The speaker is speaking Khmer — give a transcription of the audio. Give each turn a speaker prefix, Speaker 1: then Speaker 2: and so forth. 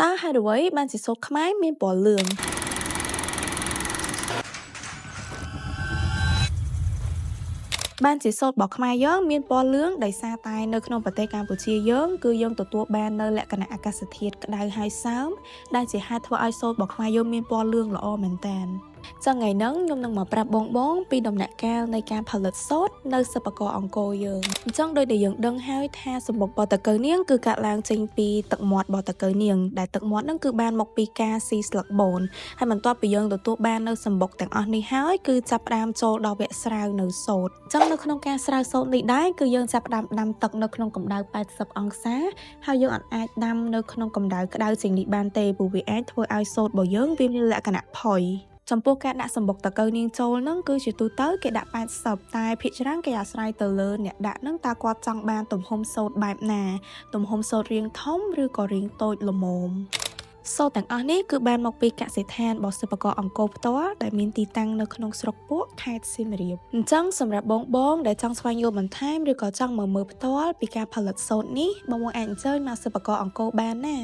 Speaker 1: តើហេតុអ្វីបានជាសូត្រខ្មែរមានពណ៌លឿងបានជាសូត្ររបស់ខ្មែរយើងមានពណ៌លឿងដោយសារតែនៅក្នុងប្រទេសកម្ពុជាយើងគឺយើងទទួលបាននៅលក្ខណៈអាកាសធាតុក្តៅហើយសើមដែលជាហេតុធ្វើឲ្យសូត្ររបស់ខ្មែរយើងមានពណ៌លឿងល្អមែនតើចឹងថ្ងៃហ្នឹងខ្ញុំនឹងមកប្រាប់បងពីដំណាក់កាលនៃការផលិតសូត្រនៅសិប្បករអង្គរយើងអញ្ចឹងដូចដែលយើងដឹងហើយថាសម្បុកបតកៅនាងគឺកាត់ឡើងចេញពីទឹកមាត់បតកៅនាងដែលទឹកមាត់ហ្នឹងគឺបានមកពីការស៊ីស្លឹកបូនហើយបន្ទាប់ពីយើងទទួលបាននៅសម្បុកទាំងអស់នេះហើយគឺចាប់ផ្ដើមចូលដល់វគ្គស្រាវនៅសូត្រអញ្ចឹងនៅក្នុងការស្រាវសូត្រនេះដែរគឺយើងចាប់ផ្ដើមដាំទឹកនៅក្នុងកម្ដៅ80អង្សាហើយយើងអាចដាំនៅក្នុងកម្ដៅក្ដៅជាងនេះបានទេព្រោះវាអាចធ្វើឲ្យសូត្ររបស់យើងវាមានលក្ខណៈផុយចំពោះការដាក់សម្បុកតកៅនាងចូលហ្នឹងគឺជាទូទៅគេដាក់80តែភាគច្រើនគេអាស្រ័យទៅលើអ្នកដាក់ហ្នឹងតើគាត់ចង់បានទំហំសូត្របែបណាទំហំសូត្ររាងធំឬក៏រាងតូចល្មមសូត្រទាំងអស់នេះគឺបានមកពីកសិដ្ឋានរបស់សិប្បករអង្គរផ្ទាល់ដែលមានទីតាំងនៅក្នុងស្រុកពួកខេត្តសៀមរាបអញ្ចឹងសម្រាប់បងដែលចង់ស្វែងយល់បន្ថែមឬក៏ចង់មើលផ្ទាល់ពីការផលិតសូត្រនេះបងអាចអញ្ជើញមកសិប្បករអង្គរបានណា